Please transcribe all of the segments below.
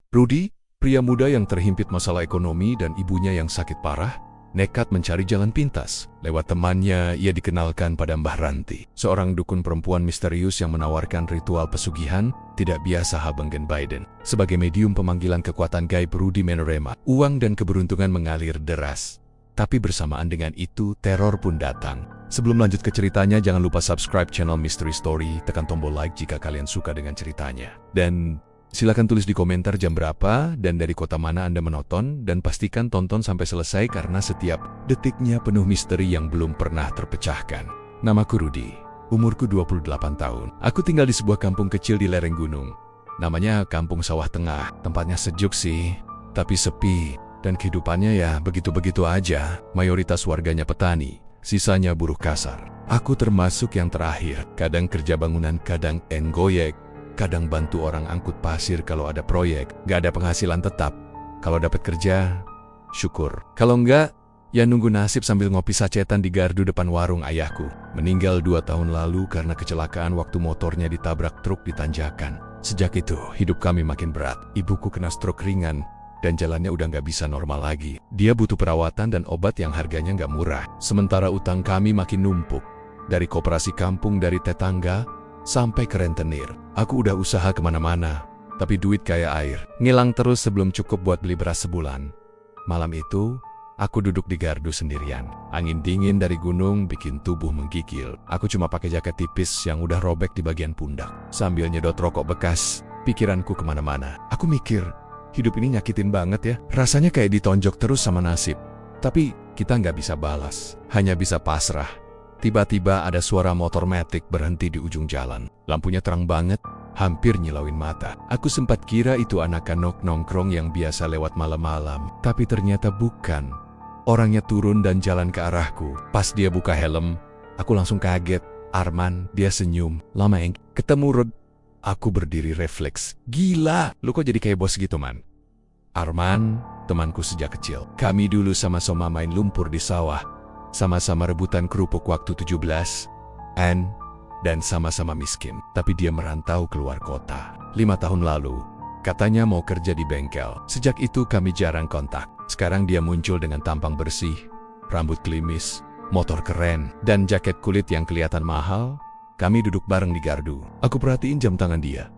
Rudy, pria muda yang terhimpit masalah ekonomi dan ibunya yang sakit parah, nekat mencari jalan pintas. Lewat temannya, ia dikenalkan pada Mbah Ranti, seorang dukun perempuan misterius yang menawarkan ritual pesugihan tidak biasa Habenggen Biden. Sebagai medium pemanggilan kekuatan gaib, Rudy menerima uang dan keberuntungan mengalir deras. Tapi bersamaan dengan itu, teror pun datang. Sebelum lanjut ke ceritanya, jangan lupa subscribe channel Mystery Story, tekan tombol like jika kalian suka dengan ceritanya. Dan silakan tulis di komentar jam berapa dan dari kota mana Anda menonton, dan pastikan tonton sampai selesai karena setiap detiknya penuh misteri yang belum pernah terpecahkan. Namaku Rudy, umurku 28 tahun. Aku tinggal di sebuah kampung kecil di lereng gunung. Namanya Kampung Sawah Tengah. Tempatnya sejuk sih, tapi sepi. Dan kehidupannya ya begitu-begitu aja. Mayoritas warganya petani, sisanya buruh kasar. Aku termasuk yang terakhir. Kadang kerja bangunan, kadang ngoyek. Kadang bantu orang angkut pasir kalau ada proyek. Gak ada penghasilan tetap. Kalau dapat kerja, syukur. Kalau enggak, ya nunggu nasib sambil ngopi sacetan di gardu depan warung ayahku. Meninggal 2 tahun lalu karena kecelakaan waktu motornya ditabrak truk di tanjakan. Sejak itu, hidup kami makin berat. Ibuku kena stroke ringan dan jalannya udah nggak bisa normal lagi. Dia butuh perawatan dan obat yang harganya nggak murah. Sementara utang kami makin numpuk. Dari koperasi kampung, dari tetangga, sampai ke rentenir. Aku udah usaha kemana-mana, tapi duit kayak air. Ngilang terus sebelum cukup buat beli beras sebulan. Malam itu, aku duduk di gardu sendirian. Angin dingin dari gunung bikin tubuh menggigil. Aku cuma pakai jaket tipis yang udah robek di bagian pundak. Sambil nyedot rokok bekas, pikiranku kemana-mana. Aku mikir, hidup ini nyakitin banget ya. Rasanya kayak ditonjok terus sama nasib. Tapi kita nggak bisa balas, hanya bisa pasrah. Tiba-tiba ada suara motor matic berhenti di ujung jalan. Lampunya terang banget, hampir nyilauin mata. Aku sempat kira itu anak-anak nongkrong yang biasa lewat malam-malam. Tapi ternyata bukan. Orangnya turun dan jalan ke arahku. Pas dia buka helm, aku langsung kaget. Arman, dia senyum. Lama yang ketemu Rod. Aku berdiri refleks. Gila, lu kok jadi kayak bos gitu, man? Arman, temanku sejak kecil. Kami dulu sama-sama main lumpur di sawah. Sama-sama rebutan kerupuk waktu 17. Dan sama-sama miskin. Tapi dia merantau keluar kota. 5 tahun lalu, katanya mau kerja di bengkel. Sejak itu kami jarang kontak. Sekarang dia muncul dengan tampang bersih, rambut klimis, motor keren, dan jaket kulit yang kelihatan mahal. Kami duduk bareng di gardu. Aku perhatiin jam tangan dia.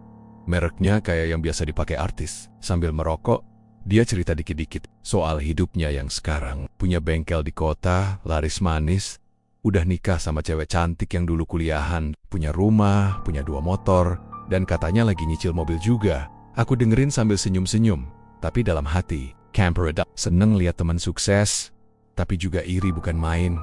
Mereknya kayak yang biasa dipakai artis. Sambil merokok, dia cerita dikit-dikit soal hidupnya yang sekarang. Punya bengkel di kota, laris manis, udah nikah sama cewek cantik yang dulu kuliahan, punya rumah, punya 2 motor, dan katanya lagi nyicil mobil juga. Aku dengerin sambil senyum-senyum, tapi dalam hati, camper it up. Seneng lihat teman sukses, tapi juga iri bukan main.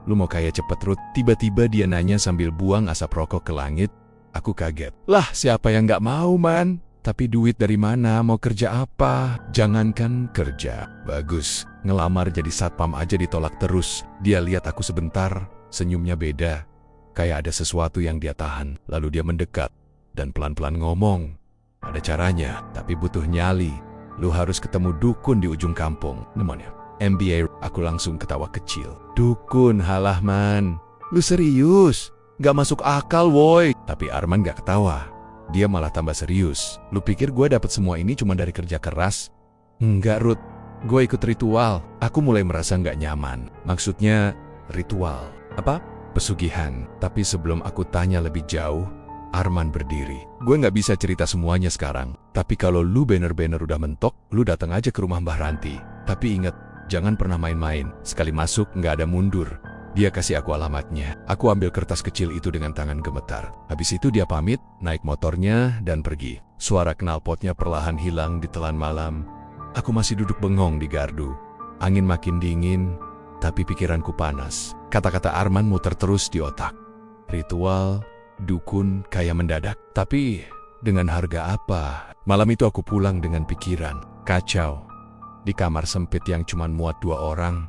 Lu mau kaya cepet, Ruth? Tiba-tiba dia nanya sambil buang asap rokok ke langit. Aku kaget. Lah, siapa yang gak mau, man? Tapi duit dari mana? Mau kerja apa? Jangankan kerja. Bagus, ngelamar jadi satpam aja ditolak terus. Dia lihat aku sebentar, senyumnya beda. Kayak ada sesuatu yang dia tahan. Lalu dia mendekat dan pelan-pelan ngomong. Ada caranya, tapi butuh nyali. Lu harus ketemu dukun di ujung kampung. Namanya MBA. Aku langsung ketawa kecil. Dukun, halah man. Lu serius? Gak masuk akal, woy. Tapi Arman gak ketawa. Dia malah tambah serius. Lu pikir gue dapet semua ini cuma dari kerja keras? Enggak, Ruth. Gue ikut ritual. Aku mulai merasa gak nyaman. Maksudnya, ritual. Apa? Pesugihan. Tapi sebelum aku tanya lebih jauh, Arman berdiri. Gue gak bisa cerita semuanya sekarang. Tapi kalau lu bener-bener udah mentok, lu datang aja ke rumah Mbah Ranti. Tapi ingat, jangan pernah main-main. Sekali masuk, gak ada mundur. Dia kasih aku alamatnya. Aku ambil kertas kecil itu dengan tangan gemetar. Habis itu dia pamit, naik motornya, dan pergi. Suara knalpotnya perlahan hilang di telan malam. Aku masih duduk bengong di gardu. Angin makin dingin, tapi pikiranku panas. Kata-kata Arman muter terus di otak. Ritual, dukun, kayak mendadak. Tapi dengan harga apa? Malam itu aku pulang dengan pikiran kacau. Di kamar sempit yang cuma muat 2 orang,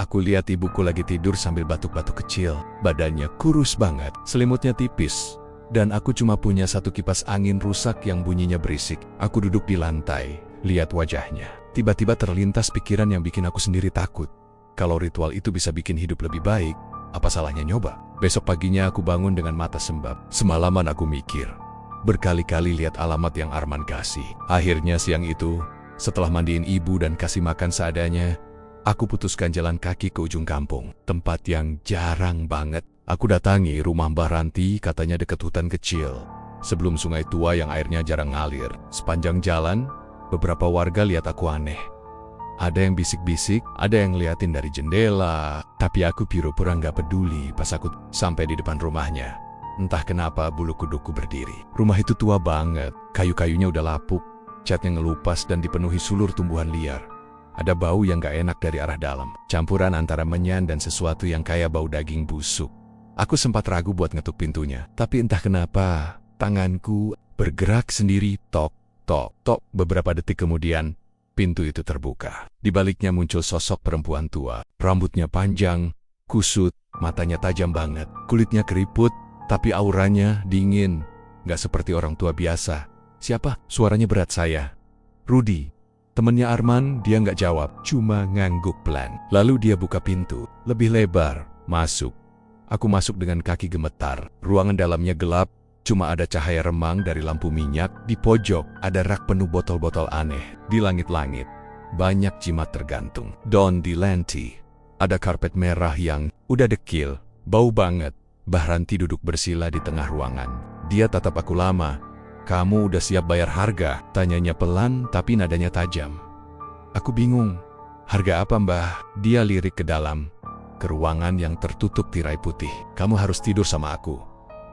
aku lihat ibuku lagi tidur sambil batuk-batuk kecil. Badannya kurus banget, selimutnya tipis. Dan aku cuma punya 1 kipas angin rusak yang bunyinya berisik. Aku duduk di lantai, lihat wajahnya. Tiba-tiba terlintas pikiran yang bikin aku sendiri takut. Kalau ritual itu bisa bikin hidup lebih baik, apa salahnya nyoba? Besok paginya aku bangun dengan mata sembab. Semalaman aku mikir, berkali-kali lihat alamat yang Arman kasih. Akhirnya siang itu, setelah mandiin ibu dan kasih makan seadanya, aku putuskan jalan kaki ke ujung kampung. Tempat yang jarang banget. Aku datangi rumah Mbah Ranti, katanya dekat hutan kecil. Sebelum sungai tua yang airnya jarang ngalir. Sepanjang jalan, beberapa warga lihat aku aneh. Ada yang bisik-bisik, ada yang ngeliatin dari jendela. Tapi aku pura-pura nggak peduli pas aku sampai di depan rumahnya. Entah kenapa bulu kuduku berdiri. Rumah itu tua banget, kayu-kayunya udah lapuk, catnya ngelupas dan dipenuhi sulur tumbuhan liar. Ada bau yang gak enak dari arah dalam, campuran antara menyan dan sesuatu yang kayak bau daging busuk. Aku sempat ragu buat ngetuk pintunya, tapi entah kenapa tanganku bergerak sendiri. Tok, tok, tok. Beberapa detik kemudian, pintu itu terbuka. Di baliknya muncul sosok perempuan tua. Rambutnya panjang, kusut, matanya tajam banget. Kulitnya keriput, tapi auranya dingin. Gak seperti orang tua biasa. Siapa? Suaranya berat. Saya, Rudi. Temennya Arman. Dia gak jawab, cuma ngangguk pelan. Lalu dia buka pintu, lebih lebar, masuk. Aku masuk dengan kaki gemetar. Ruangan dalamnya gelap, cuma ada cahaya remang dari lampu minyak. Di pojok ada rak penuh botol-botol aneh. Di langit-langit banyak jimat tergantung. Daun di lantai. Ada karpet merah yang udah dekil, bau banget. Mbah Ranti duduk bersila di tengah ruangan. Dia tatap aku lama. Kamu udah siap bayar harga? Tanyanya pelan tapi nadanya tajam. Aku bingung. Harga apa, Mbah? Dia lirik ke dalam, ke ruangan yang tertutup tirai putih. Kamu harus tidur sama aku.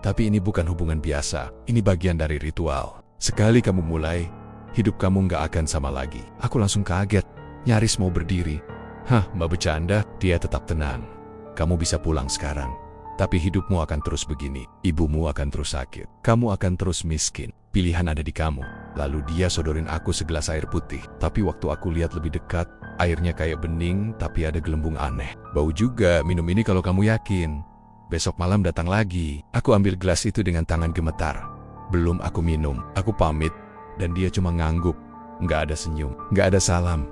Tapi ini bukan hubungan biasa. Ini bagian dari ritual. Sekali kamu mulai, hidup kamu gak akan sama lagi. Aku langsung kaget, nyaris mau berdiri. Hah, Mbak bercanda? Dia tetap tenang. Kamu bisa pulang sekarang. Tapi hidupmu akan terus begini. Ibumu akan terus sakit. Kamu akan terus miskin. Pilihan ada di kamu. Lalu dia sodorin aku segelas air putih. Tapi waktu aku lihat lebih dekat, airnya kayak bening tapi ada gelembung aneh. Bau juga. Minum ini kalau kamu yakin. Besok malam datang lagi. Aku ambil gelas itu dengan tangan gemetar. Belum aku minum. Aku pamit. Dan dia cuma ngangguk. Nggak ada senyum. Nggak ada salam.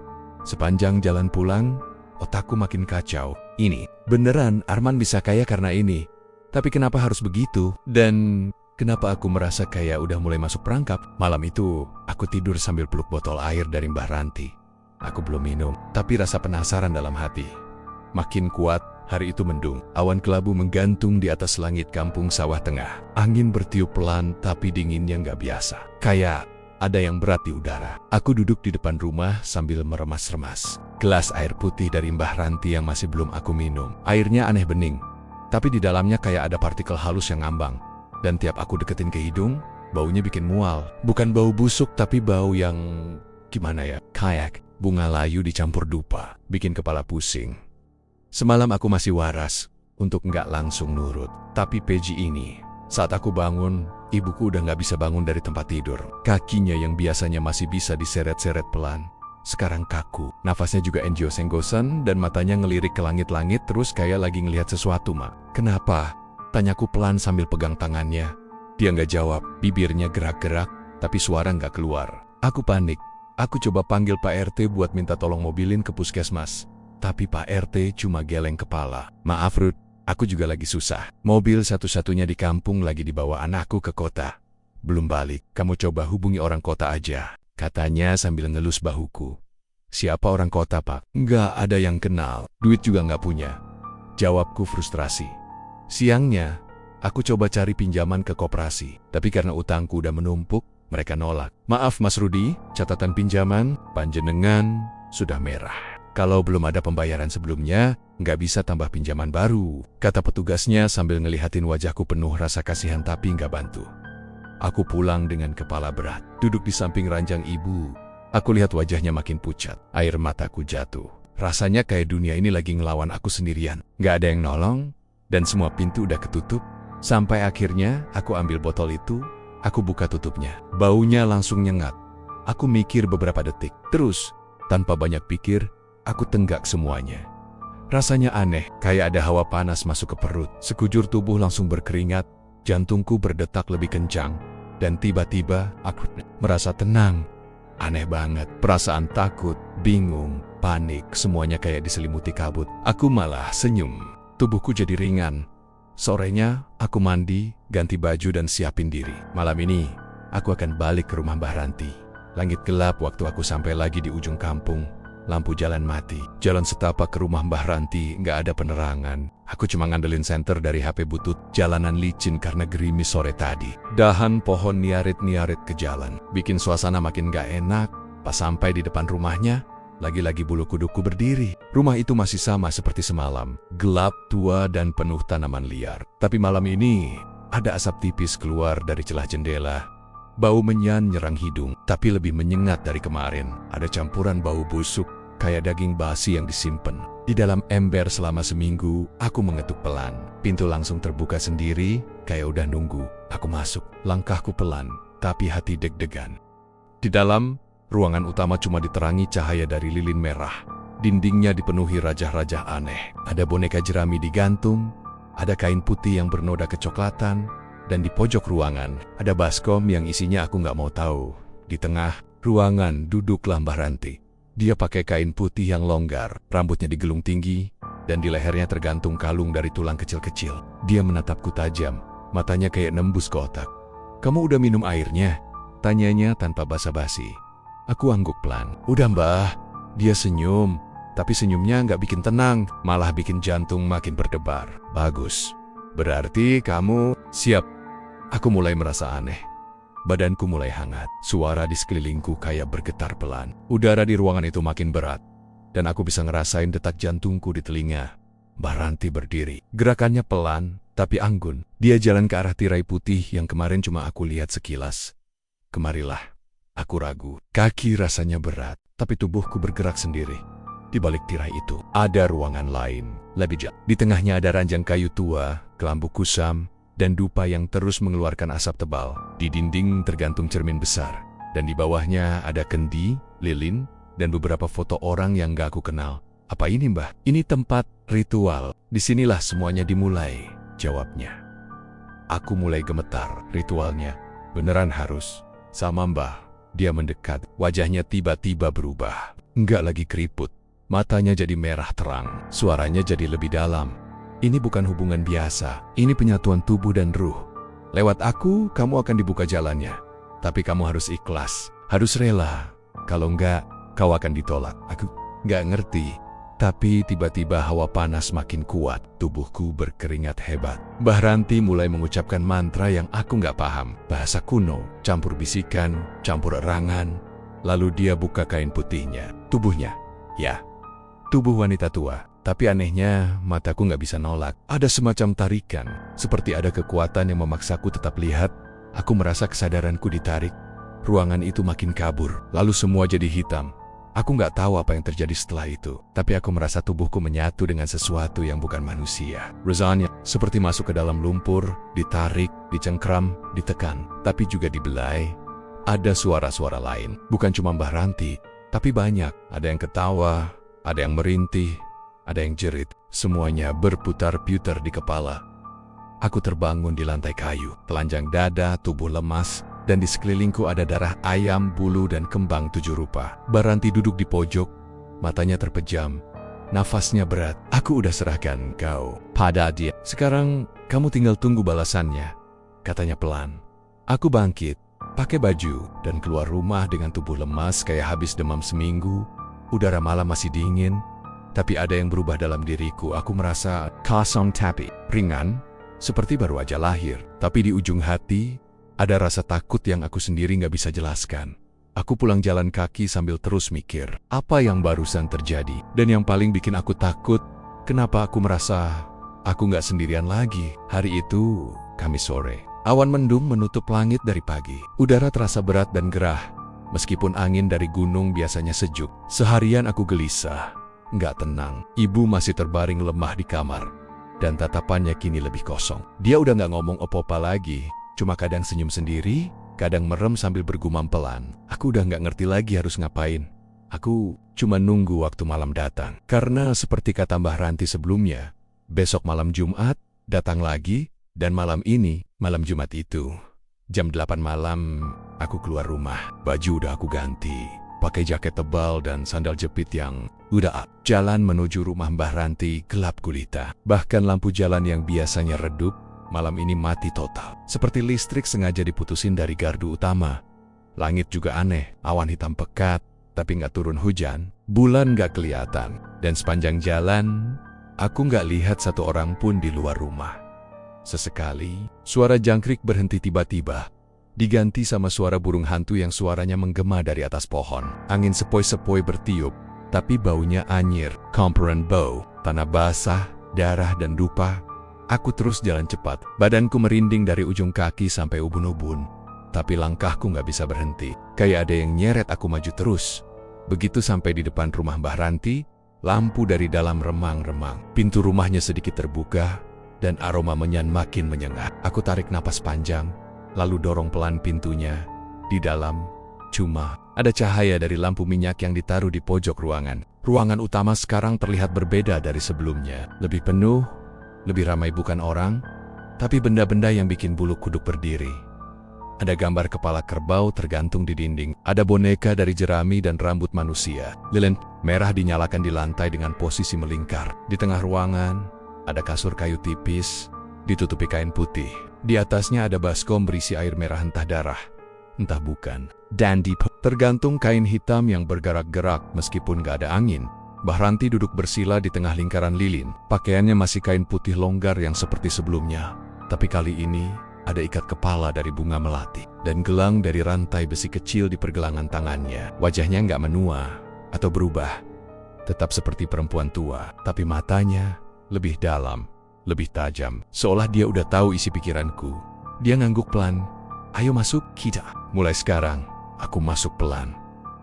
Sepanjang jalan pulang, otakku makin kacau. Ini, beneran Arman bisa kaya karena ini. Tapi kenapa harus begitu? Dan kenapa aku merasa kayak udah mulai masuk perangkap? Malam itu, aku tidur sambil peluk botol air dari Mbah Ranti. Aku belum minum, tapi rasa penasaran dalam hati makin kuat. Hari itu mendung. Awan kelabu menggantung di atas langit kampung sawah tengah. Angin bertiup pelan, tapi dinginnya nggak biasa. Kayak ada yang berat di udara. Aku duduk di depan rumah sambil meremas-remas. Gelas air putih dari Mbah Ranti yang masih belum aku minum. Airnya aneh bening, tapi di dalamnya kayak ada partikel halus yang ngambang. Dan tiap aku deketin ke hidung, baunya bikin mual. Bukan bau busuk, tapi bau yang gimana ya? Kayak bunga layu dicampur dupa. Bikin kepala pusing. Semalam aku masih waras untuk nggak langsung nurut. Tapi pagi ini, saat aku bangun, ibuku udah nggak bisa bangun dari tempat tidur. Kakinya yang biasanya masih bisa diseret-seret pelan, sekarang kaku. Nafasnya juga enjos-enggosan dan matanya ngelirik ke langit-langit terus kayak lagi ngelihat sesuatu, Mak. Kenapa? Tanyaku pelan sambil pegang tangannya. Dia nggak jawab, bibirnya gerak-gerak, tapi suara nggak keluar. Aku panik. Aku coba panggil Pak RT buat minta tolong mobilin ke puskesmas. Tapi Pak RT cuma geleng kepala. Maaf, Ruth. Aku juga lagi susah. Mobil satu-satunya di kampung lagi dibawa anakku ke kota. Belum balik. Kamu coba hubungi orang kota aja, katanya sambil ngelus bahuku. Siapa orang kota, Pak? Nggak ada yang kenal. Duit juga nggak punya. Jawabku frustrasi. Siangnya, aku coba cari pinjaman ke koperasi. Tapi karena utangku udah menumpuk, mereka nolak. Maaf, Mas Rudi, catatan pinjaman panjenengan sudah merah. Kalau belum ada pembayaran sebelumnya, nggak bisa tambah pinjaman baru, kata petugasnya sambil ngelihatin wajahku penuh rasa kasihan tapi nggak bantu. Aku pulang dengan kepala berat, duduk di samping ranjang ibu. Aku lihat wajahnya makin pucat, air mataku jatuh. Rasanya kayak dunia ini lagi ngelawan aku sendirian. Nggak ada yang nolong, dan semua pintu udah ketutup. Sampai akhirnya aku ambil botol itu, aku buka tutupnya. Baunya langsung nyengat. Aku mikir beberapa detik, terus tanpa banyak pikir, aku tenggak semuanya. Rasanya aneh, kayak ada hawa panas masuk ke perut. Sekujur tubuh langsung berkeringat, jantungku berdetak lebih kencang. Dan tiba-tiba, aku merasa tenang. Aneh banget, perasaan takut, bingung, panik, semuanya kayak diselimuti kabut. Aku malah senyum, tubuhku jadi ringan. Sorenya, aku mandi, ganti baju dan siapin diri. Malam ini, aku akan balik ke rumah Mbah Ranti. Langit gelap waktu aku sampai lagi di ujung kampung. Lampu jalan mati. Jalan setapak ke rumah Mbah Ranti nggak ada penerangan. Aku cuma ngandelin senter dari HP butut. Jalanan licin karena gerimis sore tadi. Dahan pohon niarit-niarit ke jalan. Bikin suasana makin nggak enak. Pas sampai di depan rumahnya, lagi-lagi bulu kuduku berdiri. Rumah itu masih sama seperti semalam. Gelap, tua, dan penuh tanaman liar. Tapi malam ini, ada asap tipis keluar dari celah jendela. Bau menyan nyerang hidung, tapi lebih menyengat dari kemarin. Ada campuran bau busuk, kayak daging basi yang disimpan. Di dalam ember selama seminggu, aku mengetuk pelan. Pintu langsung terbuka sendiri, kayak udah nunggu. Aku masuk, langkahku pelan, tapi hati deg-degan. Di dalam, ruangan utama cuma diterangi cahaya dari lilin merah. Dindingnya dipenuhi rajah-rajah aneh. Ada boneka jerami digantung, ada kain putih yang bernoda kecoklatan, dan di pojok ruangan ada baskom yang isinya aku nggak mau tahu. Di tengah ruangan duduklah Mbah Ranti. Dia pakai kain putih yang longgar, rambutnya digelung tinggi, dan di lehernya tergantung kalung dari tulang kecil-kecil. Dia menatapku tajam, matanya kayak nembus ke otak. "Kamu udah minum airnya?" tanyanya tanpa basa-basi. Aku angguk pelan. "Udah Mbah." Dia senyum, tapi senyumnya nggak bikin tenang, malah bikin jantung makin berdebar. "Bagus. Berarti kamu siap." Aku mulai merasa aneh. Badanku mulai hangat. Suara di sekelilingku kayak bergetar pelan. Udara di ruangan itu makin berat, dan aku bisa ngerasain detak jantungku di telinga. Mbah Ranti berdiri. Gerakannya pelan, tapi anggun. Dia jalan ke arah tirai putih yang kemarin cuma aku lihat sekilas. "Kemarilah." Aku ragu. Kaki rasanya berat, tapi tubuhku bergerak sendiri. Di balik tirai itu, ada ruangan lain, lebih jauh. Di tengahnya ada ranjang kayu tua, kelambu kusam, dan dupa yang terus mengeluarkan asap tebal. Di dinding tergantung cermin besar, dan di bawahnya ada kendi, lilin, dan beberapa foto orang yang gak aku kenal. "Apa ini Mbah?" "Ini tempat ritual. Disinilah semuanya dimulai," jawabnya. Aku mulai gemetar. Ritualnya beneran harus sama Mbah. Dia mendekat, wajahnya tiba-tiba berubah. Nggak lagi keriput, matanya jadi merah terang, suaranya jadi lebih dalam. "Ini bukan hubungan biasa, ini penyatuan tubuh dan ruh. Lewat aku, kamu akan dibuka jalannya. Tapi kamu harus ikhlas, harus rela. Kalau enggak, kau akan ditolak." Aku nggak ngerti, tapi tiba-tiba hawa panas makin kuat, tubuhku berkeringat hebat. Mbah Ranti mulai mengucapkan mantra yang aku nggak paham. Bahasa kuno, campur bisikan, campur erangan. Lalu dia buka kain putihnya, tubuhnya. Ya, tubuh wanita tua. Tapi anehnya, mataku nggak bisa nolak. Ada semacam tarikan, seperti ada kekuatan yang memaksaku tetap lihat. Aku merasa kesadaranku ditarik. Ruangan itu makin kabur, lalu semua jadi hitam. Aku nggak tahu apa yang terjadi setelah itu, tapi aku merasa tubuhku menyatu dengan sesuatu yang bukan manusia. Rasanya seperti masuk ke dalam lumpur, ditarik, dicengkram, ditekan, tapi juga dibelai. Ada suara-suara lain, bukan cuma Mbah Ranti, tapi banyak. Ada yang ketawa, ada yang merintih, ada yang jerit. Semuanya berputar-putar di kepala. Aku terbangun di lantai kayu, telanjang dada, tubuh lemas, dan di sekelilingku ada darah ayam, bulu, dan kembang 7 rupa. Mbah Ranti duduk di pojok, matanya terpejam, nafasnya berat. "Aku udah serahkan kau pada dia. Sekarang kamu tinggal tunggu balasannya," katanya pelan. Aku bangkit, pakai baju, dan keluar rumah dengan tubuh lemas kayak habis demam seminggu. Udara malam masih dingin, tapi ada yang berubah dalam diriku. Aku merasa kosong tapi ringan, seperti baru aja lahir. Tapi di ujung hati, ada rasa takut yang aku sendiri nggak bisa jelaskan. Aku pulang jalan kaki sambil terus mikir, apa yang barusan terjadi? Dan yang paling bikin aku takut, kenapa aku merasa aku nggak sendirian lagi. Hari itu, Kamis sore. Awan mendung menutup langit dari pagi. Udara terasa berat dan gerah, meskipun angin dari gunung biasanya sejuk. Seharian aku gelisah, nggak tenang. Ibu masih terbaring lemah di kamar, dan tatapannya kini lebih kosong. Dia udah nggak ngomong apa-apa lagi, cuma kadang senyum sendiri, kadang merem sambil bergumam pelan. Aku udah nggak ngerti lagi harus ngapain. Aku cuma nunggu waktu malam datang. Karena seperti kata Mbah Ranti sebelumnya, besok malam Jumat datang lagi, dan malam ini, malam Jumat itu. Jam 8 malam, aku keluar rumah. Baju udah aku ganti, pakai jaket tebal dan sandal jepit yang udah. Jalan menuju rumah Mbah Ranti gelap gulita. Bahkan lampu jalan yang biasanya redup, Malam ini mati total. Seperti listrik sengaja diputusin dari gardu utama. Langit juga aneh, awan hitam pekat, tapi nggak turun hujan. Bulan nggak kelihatan. Dan sepanjang jalan, aku nggak lihat satu orang pun di luar rumah. Sesekali, suara jangkrik berhenti tiba-tiba. Diganti sama suara burung hantu yang suaranya menggema dari atas pohon. Angin sepoi-sepoi bertiup, tapi baunya anyir. Comperan bau, tanah basah, darah dan dupa. Aku terus jalan cepat. Badanku merinding dari ujung kaki sampai ubun-ubun. Tapi langkahku nggak bisa berhenti. Kayak ada yang nyeret aku maju terus. Begitu sampai di depan rumah Mbah Ranti, lampu dari dalam remang-remang. Pintu rumahnya sedikit terbuka, dan aroma menyan makin menyengat. Aku tarik napas panjang, lalu dorong pelan pintunya. Di dalam, cuma ada cahaya dari lampu minyak yang ditaruh di pojok ruangan. Ruangan utama sekarang terlihat berbeda dari sebelumnya. Lebih penuh, lebih ramai bukan orang, tapi benda-benda yang bikin bulu kuduk berdiri. Ada gambar kepala kerbau tergantung di dinding. Ada boneka dari jerami dan rambut manusia. Lilin merah dinyalakan di lantai dengan posisi melingkar. Di tengah ruangan, ada kasur kayu tipis, ditutupi kain putih. Di atasnya ada baskom berisi air merah entah darah, entah bukan. Dan tergantung kain hitam yang bergerak-gerak meskipun gak ada angin. Mbah Ranti duduk bersila di tengah lingkaran lilin. Pakaiannya masih kain putih longgar yang seperti sebelumnya. Tapi kali ini ada ikat kepala dari bunga melati. Dan gelang dari rantai besi kecil di pergelangan tangannya. Wajahnya nggak menua atau berubah. Tetap seperti perempuan tua. Tapi matanya lebih dalam, lebih tajam. Seolah dia udah tahu isi pikiranku. Dia ngangguk pelan. Ayo masuk kita. Mulai sekarang, aku masuk pelan.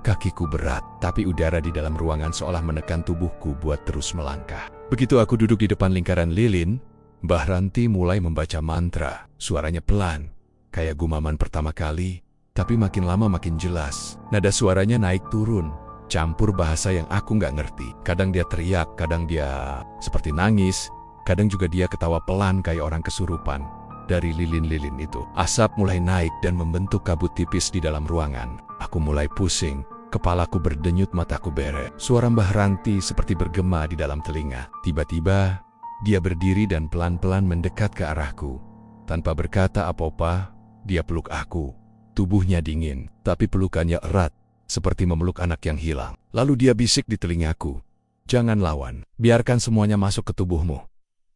Kakiku berat, tapi udara di dalam ruangan seolah menekan tubuhku buat terus melangkah. Begitu aku duduk di depan lingkaran lilin, Mbah Ranti mulai membaca mantra. Suaranya pelan, kayak gumaman pertama kali, tapi makin lama makin jelas. Nada suaranya naik turun, campur bahasa yang aku nggak ngerti. Kadang dia teriak, kadang dia seperti nangis, kadang juga dia ketawa pelan kayak orang kesurupan. Dari lilin-lilin itu, asap mulai naik dan membentuk kabut tipis di dalam ruangan. Aku mulai pusing. Kepalaku berdenyut, mataku beret. Suara Mbah Ranti seperti bergema di dalam telinga. Tiba-tiba, dia berdiri dan pelan-pelan mendekat ke arahku. Tanpa berkata apa-apa, dia peluk aku. Tubuhnya dingin, tapi pelukannya erat, seperti memeluk anak yang hilang. Lalu dia bisik di telingaku. Jangan lawan, biarkan semuanya masuk ke tubuhmu.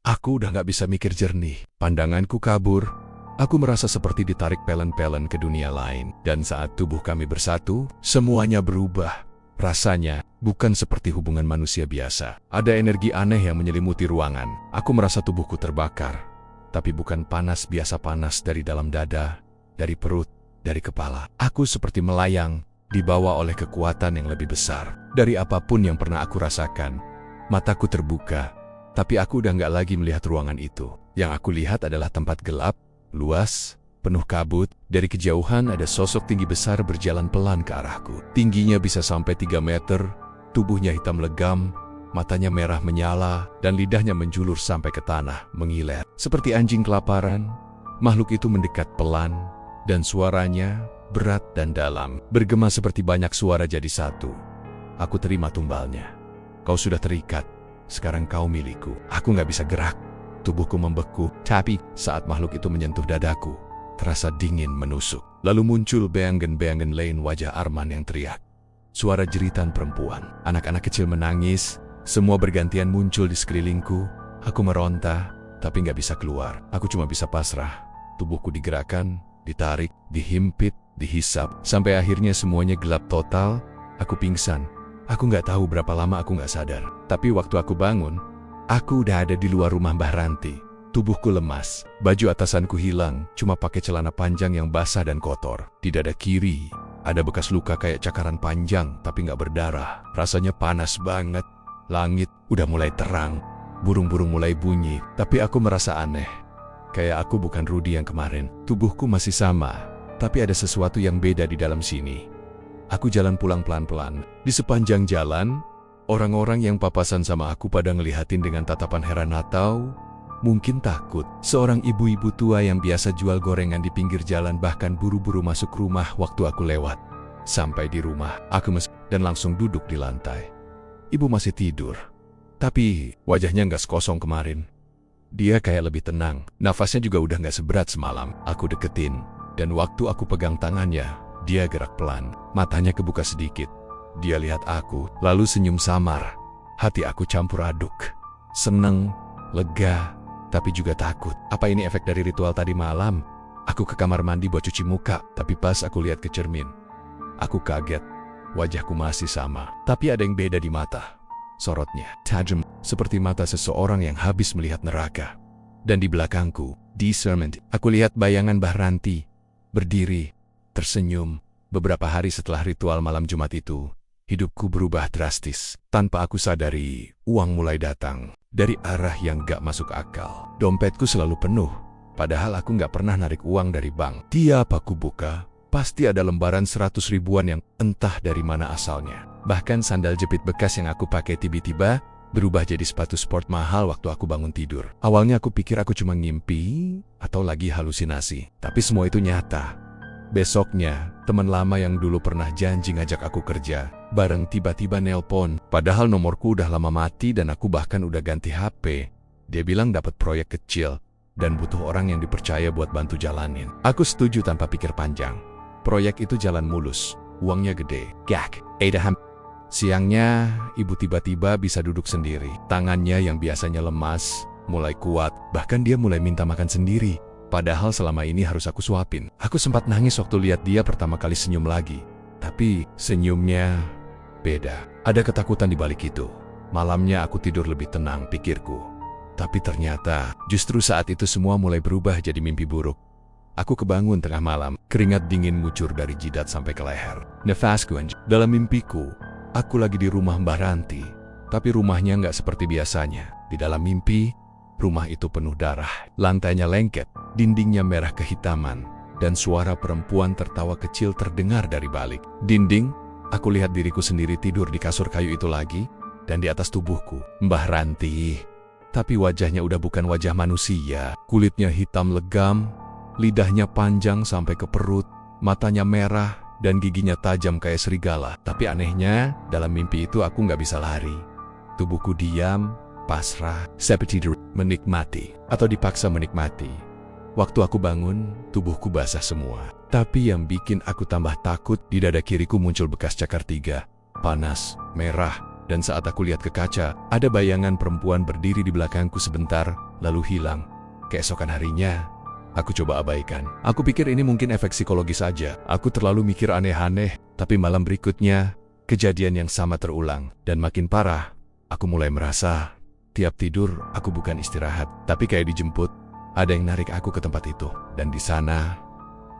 Aku udah gak bisa mikir jernih. Pandanganku kabur. Aku merasa seperti ditarik pelen-pelen ke dunia lain. Dan saat tubuh kami bersatu, semuanya berubah. Rasanya bukan seperti hubungan manusia biasa. Ada energi aneh yang menyelimuti ruangan. Aku merasa tubuhku terbakar. Tapi bukan panas biasa, panas dari dalam dada, dari perut, dari kepala. Aku seperti melayang, dibawa oleh kekuatan yang lebih besar. Dari apapun yang pernah aku rasakan, mataku terbuka. Tapi aku udah gak lagi melihat ruangan itu. Yang aku lihat adalah tempat gelap, luas, penuh kabut. Dari kejauhan ada sosok tinggi besar berjalan pelan ke arahku. Tingginya bisa sampai 3 meter, tubuhnya hitam legam, matanya merah menyala, dan lidahnya menjulur sampai ke tanah, mengiler. Seperti anjing kelaparan, makhluk itu mendekat pelan, dan suaranya berat dan dalam. Bergema seperti banyak suara jadi satu. Aku terima tumbalnya. Kau sudah terikat, sekarang kau milikku. Aku gak bisa gerak. Tubuhku membeku, tapi saat makhluk itu menyentuh dadaku, terasa dingin menusuk. Lalu muncul bayangan-bayangan lain, wajah Arman yang teriak. Suara jeritan perempuan, anak-anak kecil menangis, semua bergantian muncul di sekelilingku. Aku meronta, tapi gak bisa keluar. Aku cuma bisa pasrah. Tubuhku digerakkan, ditarik, dihimpit, dihisap, sampai akhirnya semuanya gelap total. Aku pingsan. Aku gak tahu berapa lama aku gak sadar. Tapi waktu aku bangun, aku udah ada di luar rumah Mbah Ranti. Tubuhku lemas, baju atasanku hilang, cuma pakai celana panjang yang basah dan kotor. Di dada kiri, ada bekas luka kayak cakaran panjang, tapi gak berdarah. Rasanya panas banget. Langit udah mulai terang, burung-burung mulai bunyi, tapi aku merasa aneh. Kayak aku bukan Rudy yang kemarin. Tubuhku masih sama, tapi ada sesuatu yang beda di dalam sini. Aku jalan pulang pelan-pelan. Di sepanjang jalan, orang-orang yang papasan sama aku pada ngelihatin dengan tatapan heran atau mungkin takut. Seorang ibu-ibu tua yang biasa jual gorengan di pinggir jalan bahkan buru-buru masuk rumah waktu aku lewat. Sampai di rumah, aku dan langsung duduk di lantai. Ibu masih tidur, tapi wajahnya nggak sekosong kemarin. Dia kayak lebih tenang. Nafasnya juga udah gak seberat semalam. Aku deketin. Dan waktu aku pegang tangannya, dia gerak pelan. Matanya kebuka sedikit. Dia lihat aku, lalu senyum samar. Hati aku campur aduk. Seneng, lega, tapi juga takut. Apa ini efek dari ritual tadi malam? Aku ke kamar mandi buat cuci muka, tapi pas aku lihat ke cermin, aku kaget. Wajahku masih sama, tapi ada yang beda di mata. Sorotnya tajam, seperti mata seseorang yang habis melihat neraka. Dan di belakangku, di cermin, aku lihat bayangan Mbah Ranti, berdiri, tersenyum. Beberapa hari setelah ritual malam Jumat itu, hidupku berubah drastis. Tanpa aku sadari, uang mulai datang dari arah yang gak masuk akal. Dompetku selalu penuh, padahal aku gak pernah narik uang dari bank. Tiap aku buka, pasti ada lembaran 100 ribuan yang entah dari mana asalnya. Bahkan sandal jepit bekas yang aku pakai tiba-tiba berubah jadi sepatu sport mahal waktu aku bangun tidur. Awalnya aku pikir aku cuma ngimpi atau lagi halusinasi, tapi semua itu nyata. Besoknya, teman lama yang dulu pernah janji ngajak aku kerja bareng tiba-tiba nelpon. Padahal nomorku udah lama mati dan aku bahkan udah ganti HP. Dia bilang dapat proyek kecil dan butuh orang yang dipercaya buat bantu jalanin. Aku setuju tanpa pikir panjang. Proyek itu jalan mulus, uangnya gede. Gak, Adaham. Siangnya, ibu tiba-tiba bisa duduk sendiri. Tangannya yang biasanya lemas, mulai kuat. Bahkan dia mulai minta makan sendiri. Padahal selama ini harus aku suapin. Aku sempat nangis waktu lihat dia pertama kali senyum lagi. Tapi senyumnya beda. Ada ketakutan di balik itu. Malamnya aku tidur lebih tenang, pikirku. Tapi ternyata justru saat itu semua mulai berubah jadi mimpi buruk. Aku kebangun tengah malam, keringat dingin ngucur dari jidat sampai ke leher. Nafasku dalam mimpiku. Aku lagi di rumah Mbah Ranti, tapi rumahnya nggak seperti biasanya. Di dalam mimpi, rumah itu penuh darah. Lantainya lengket, dindingnya merah kehitaman, dan suara perempuan tertawa kecil terdengar dari balik dinding. Aku lihat diriku sendiri tidur di kasur kayu itu lagi, dan di atas tubuhku, Mbah Ranti. Tapi wajahnya udah bukan wajah manusia. Kulitnya hitam legam, lidahnya panjang sampai ke perut, matanya merah, dan giginya tajam kayak serigala. Tapi anehnya, dalam mimpi itu aku nggak bisa lari. Tubuhku diam, pasrah, seperti menikmati atau dipaksa menikmati. Waktu aku bangun, tubuhku basah semua. Tapi yang bikin aku tambah takut, di dada kiriku muncul bekas cakar 3. Panas, merah, dan saat aku lihat ke kaca, ada bayangan perempuan berdiri di belakangku sebentar, lalu hilang. Keesokan harinya, aku coba abaikan. Aku pikir ini mungkin efek psikologis saja. Aku terlalu mikir aneh-aneh, tapi malam berikutnya, kejadian yang sama terulang. Dan makin parah, aku mulai merasa, tiap tidur aku bukan istirahat, tapi kayak dijemput. Ada yang narik aku ke tempat itu. Dan di sana,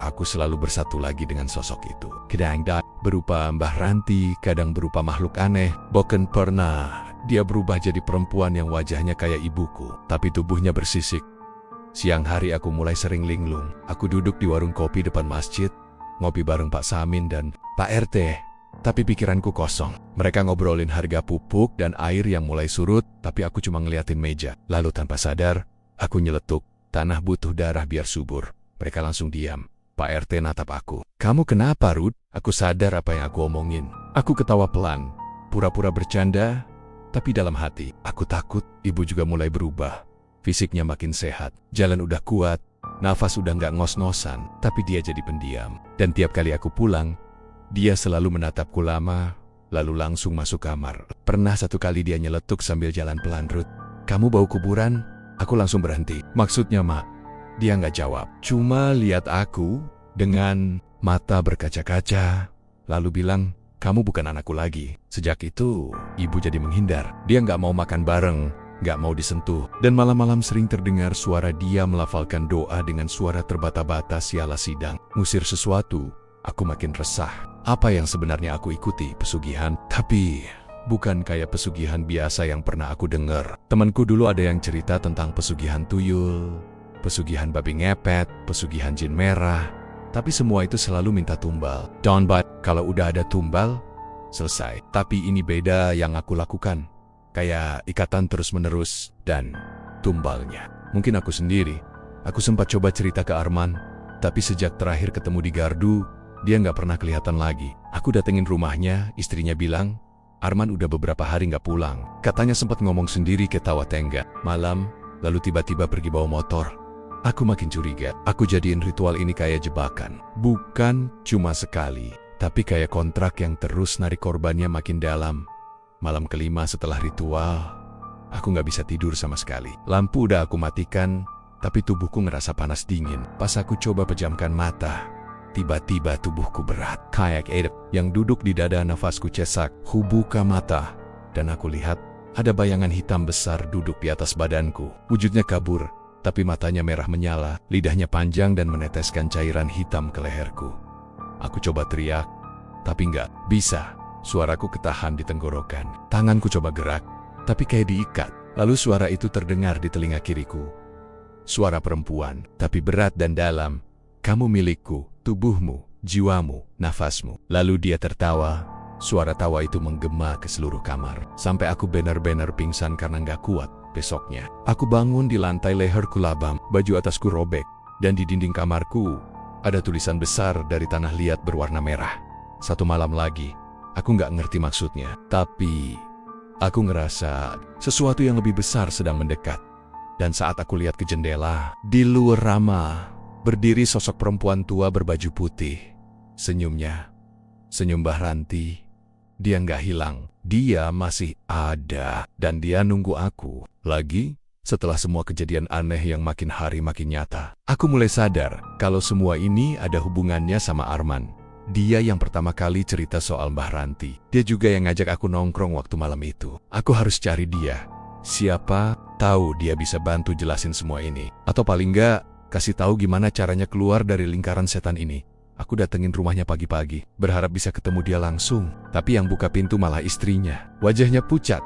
aku selalu bersatu lagi dengan sosok itu. Kadang berupa Mbah Ranti, kadang berupa makhluk aneh. Bahkan pernah, dia berubah jadi perempuan yang wajahnya kayak ibuku, tapi tubuhnya bersisik. Siang hari aku mulai sering linglung. Aku duduk di warung kopi depan masjid, ngopi bareng Pak Samin dan Pak RT. Tapi pikiranku kosong. Mereka ngobrolin harga pupuk dan air yang mulai surut, tapi aku cuma ngeliatin meja. Lalu tanpa sadar, aku nyeletuk, tanah butuh darah biar subur. Mereka langsung diam. Pak RT natap aku. Kamu kenapa, Rud? Aku sadar apa yang aku omongin. Aku ketawa pelan, pura-pura bercanda, tapi dalam hati, aku takut. Ibu juga mulai berubah. Fisiknya makin sehat, jalan udah kuat, nafas udah nggak ngos-ngosan, tapi dia jadi pendiam. Dan tiap kali aku pulang, dia selalu menatapku lama, lalu langsung masuk kamar. Pernah satu kali dia nyeletuk sambil jalan pelan, Rud. Kamu bau kuburan? Aku langsung berhenti. Maksudnya, Mak? Dia nggak jawab. Cuma lihat aku dengan mata berkaca-kaca, lalu bilang, kamu bukan anakku lagi. Sejak itu, ibu jadi menghindar. Dia nggak mau makan bareng, nggak mau disentuh. Dan malam-malam sering terdengar suara dia melafalkan doa dengan suara terbata-bata siala sidang. Ngusir sesuatu, aku makin resah. Apa yang sebenarnya aku ikuti? Pesugihan? Tapi bukan kayak pesugihan biasa yang pernah aku dengar. Temanku dulu ada yang cerita tentang pesugihan tuyul, pesugihan babi ngepet, pesugihan jin merah. Tapi semua itu selalu minta tumbal. Don't buy. Kalau udah ada tumbal, selesai. Tapi ini beda yang aku lakukan. Kayak ikatan terus-menerus dan tumbalnya. Mungkin aku sendiri. Aku sempat coba cerita ke Arman, tapi sejak terakhir ketemu di Gardu, dia nggak pernah kelihatan lagi. Aku datengin rumahnya, istrinya bilang, Arman udah beberapa hari nggak pulang. Katanya sempat ngomong sendiri ketawa tenggat. Malam, lalu tiba-tiba pergi bawa motor. Aku makin curiga. Aku jadiin ritual ini kayak jebakan. Bukan cuma sekali, tapi kayak kontrak yang terus narik korbannya makin dalam. Malam kelima setelah ritual, aku nggak bisa tidur sama sekali. Lampu udah aku matikan, tapi tubuhku ngerasa panas dingin. Pas aku coba pejamkan mata, tiba-tiba tubuhku berat. Kayak edep yang duduk di dada, nafasku cesak. Ku buka mata, dan aku lihat ada bayangan hitam besar duduk di atas badanku. Wujudnya kabur, tapi matanya merah menyala, lidahnya panjang dan meneteskan cairan hitam ke leherku. Aku coba teriak, tapi nggak bisa. Suaraku ketahan di tenggorokan. Tanganku coba gerak, tapi kayak diikat. Lalu suara itu terdengar di telinga kiriku. Suara perempuan, tapi berat dan dalam. Kamu milikku, tubuhmu, jiwamu, nafasmu. Lalu dia tertawa. Suara tawa itu menggema ke seluruh kamar. Sampai aku benar-benar pingsan karena nggak kuat. Besoknya, aku bangun di lantai, leherku labam, baju atasku robek, dan di dinding kamarku ada tulisan besar dari tanah liat berwarna merah. 1 malam lagi. Aku nggak ngerti maksudnya, tapi aku ngerasa sesuatu yang lebih besar sedang mendekat. Dan saat aku lihat ke jendela, di luar Rama, berdiri sosok perempuan tua berbaju putih. Senyumnya, senyum Mbah Ranti. Dia nggak hilang, dia masih ada, dan dia nunggu aku. Lagi, setelah semua kejadian aneh yang makin hari makin nyata, aku mulai sadar kalau semua ini ada hubungannya sama Arman. Dia yang pertama kali cerita soal Mbah Ranti. Dia juga yang ngajak aku nongkrong waktu malam itu. Aku harus cari dia. Siapa tahu dia bisa bantu jelasin semua ini. Atau paling nggak, kasih tahu gimana caranya keluar dari lingkaran setan ini. Aku datengin rumahnya pagi-pagi, berharap bisa ketemu dia langsung. Tapi yang buka pintu malah istrinya. Wajahnya pucat.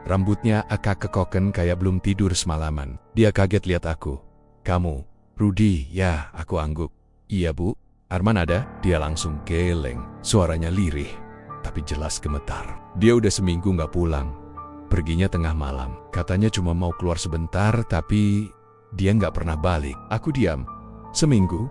Rambutnya agak kekoken kayak belum tidur semalaman. Dia kaget lihat aku. Kamu, Rudi, ya, aku angguk. Iya bu. Arman ada? Dia langsung geleng. Suaranya lirih, tapi jelas gemetar. Dia udah seminggu nggak pulang. Perginya tengah malam. Katanya cuma mau keluar sebentar, tapi dia nggak pernah balik. Aku diam. Seminggu?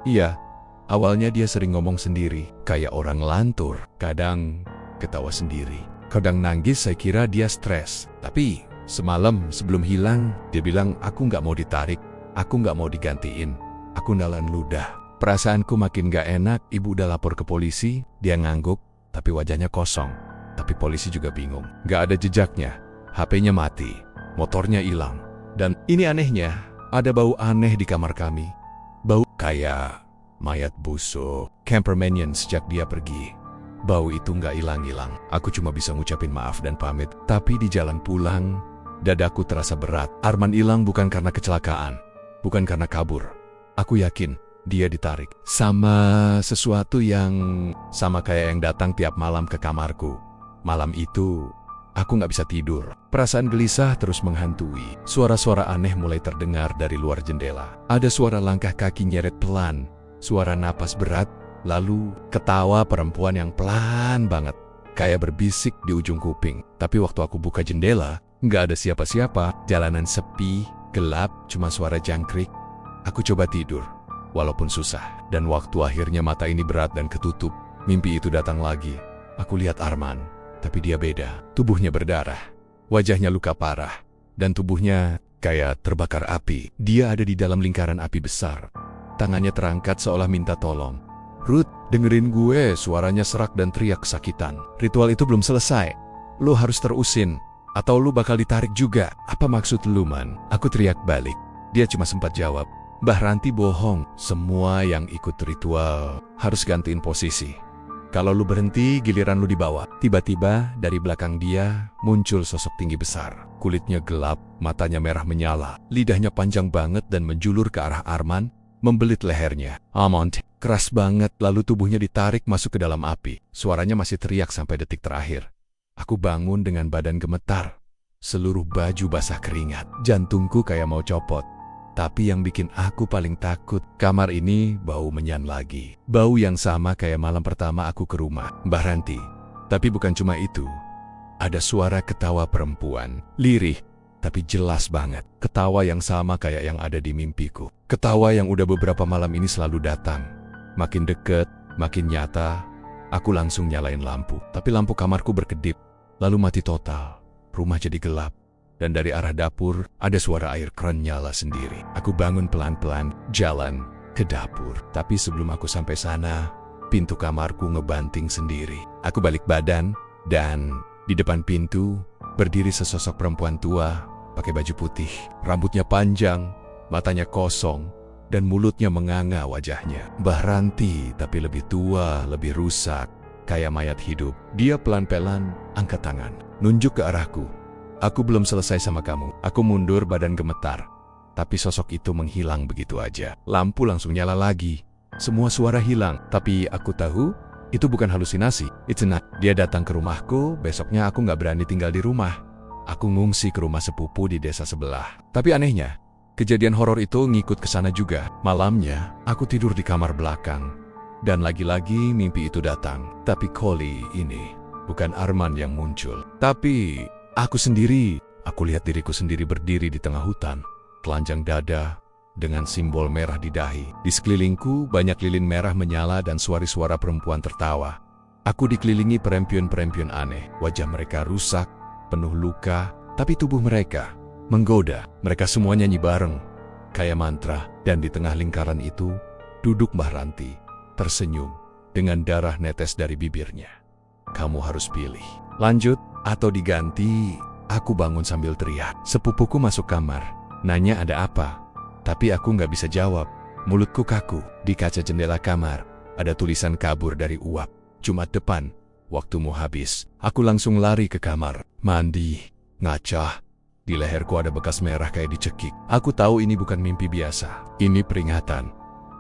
Iya. Awalnya dia sering ngomong sendiri, kayak orang lantur. Kadang ketawa sendiri. Kadang nangis, saya kira dia stres. Tapi semalam sebelum hilang, dia bilang aku nggak mau ditarik. Aku nggak mau digantiin. Aku nalan ludah. Perasaanku makin gak enak. Ibu udah lapor ke polisi. Dia ngangguk, tapi wajahnya kosong. Tapi polisi juga bingung. Gak ada jejaknya. HP-nya mati. Motornya hilang. Dan ini anehnya, ada bau aneh di kamar kami. Bau kayak mayat busuk. Campermanian sejak dia pergi. Bau itu gak hilang-hilang. Aku cuma bisa ngucapin maaf dan pamit. Tapi di jalan pulang, dadaku terasa berat. Arman hilang bukan karena kecelakaan. Bukan karena kabur. Aku yakin dia ditarik sama sesuatu yang sama kayak yang datang tiap malam ke kamarku. Malam itu, aku nggak bisa tidur. Perasaan gelisah terus menghantui. Suara-suara aneh mulai terdengar dari luar jendela. Ada suara langkah kaki nyeret pelan, suara napas berat, lalu ketawa perempuan yang pelan banget, kayak berbisik di ujung kuping. Tapi waktu aku buka jendela, nggak ada siapa-siapa. Jalanan sepi, gelap, cuma suara jangkrik. Aku coba tidur. Walaupun susah, dan waktu akhirnya mata ini berat dan ketutup, mimpi itu datang lagi. Aku lihat Arman, tapi dia beda. Tubuhnya berdarah, wajahnya luka parah, dan tubuhnya kayak terbakar api. Dia ada di dalam lingkaran api besar. Tangannya terangkat seolah minta tolong. Ruth, dengerin gue, suaranya serak dan teriak kesakitan. Ritual itu belum selesai. Lu harus terusin, atau lu bakal ditarik juga. Apa maksud lu, man? Aku teriak balik. Dia cuma sempat jawab, Mbah Ranti bohong, semua yang ikut ritual harus gantiin posisi. Kalau lu berhenti, giliran lu dibawa. Tiba-tiba dari belakang dia muncul sosok tinggi besar. Kulitnya gelap, matanya merah menyala, lidahnya panjang banget dan menjulur ke arah Arman, membelit lehernya. Amont, keras banget, lalu tubuhnya ditarik masuk ke dalam api. Suaranya masih teriak sampai detik terakhir. Aku bangun dengan badan gemetar. Seluruh baju basah keringat, jantungku kayak mau copot. Tapi yang bikin aku paling takut, kamar ini bau menyan lagi. Bau yang sama kayak malam pertama aku ke rumah Mbah Ranti. Tapi bukan cuma itu. Ada suara ketawa perempuan, lirih, tapi jelas banget. Ketawa yang sama kayak yang ada di mimpiku. Ketawa yang udah beberapa malam ini selalu datang. Makin deket, makin nyata. Aku langsung nyalain lampu. Tapi lampu kamarku berkedip, lalu mati total. Rumah jadi gelap. dan dari arah dapur ada suara air kran nyala sendiri. Aku bangun pelan-pelan, jalan ke dapur. Tapi sebelum aku sampai sana, pintu kamarku ngebanting sendiri. Aku balik badan, dan di depan pintu berdiri sesosok perempuan tua pakai baju putih. Rambutnya panjang, matanya kosong, dan mulutnya menganga wajahnya. Mbah Ranti, tapi lebih tua, lebih rusak, kayak mayat hidup. Dia pelan-pelan angkat tangan, nunjuk ke arahku. Aku belum selesai sama kamu. Aku mundur, badan gemetar. Tapi sosok itu menghilang begitu aja. Lampu langsung nyala lagi. Semua suara hilang. Tapi aku tahu itu bukan halusinasi. It's not. Dia datang ke rumahku. Besoknya aku nggak berani tinggal di rumah. Aku ngungsi ke rumah sepupu di desa sebelah. Tapi anehnya, kejadian horor itu ngikut ke sana juga. Malamnya, aku tidur di kamar belakang. Dan lagi-lagi mimpi itu datang. Tapi kali ini bukan Arman yang muncul. Tapi aku sendiri. Aku lihat diriku sendiri berdiri di tengah hutan. Telanjang dada dengan simbol merah di dahi. Di sekelilingku banyak lilin merah menyala dan suara-suara perempuan tertawa. Aku dikelilingi perempuan-perempuan aneh. Wajah mereka rusak, penuh luka, tapi tubuh mereka menggoda. Mereka semua nyanyi bareng, kayak mantra. Dan di tengah lingkaran itu, duduk Mbah Ranti, tersenyum, dengan darah netes dari bibirnya. Kamu harus pilih, lanjut atau diganti. Aku bangun sambil teriak. Sepupuku masuk kamar, nanya ada apa. Tapi aku nggak bisa jawab. Mulutku kaku. Di kaca jendela kamar, ada tulisan kabur dari uap. Jumat depan, waktumu habis. Aku langsung lari ke kamar, mandi, ngaca. Di leherku ada bekas merah kayak dicekik. Aku tahu ini bukan mimpi biasa. Ini peringatan.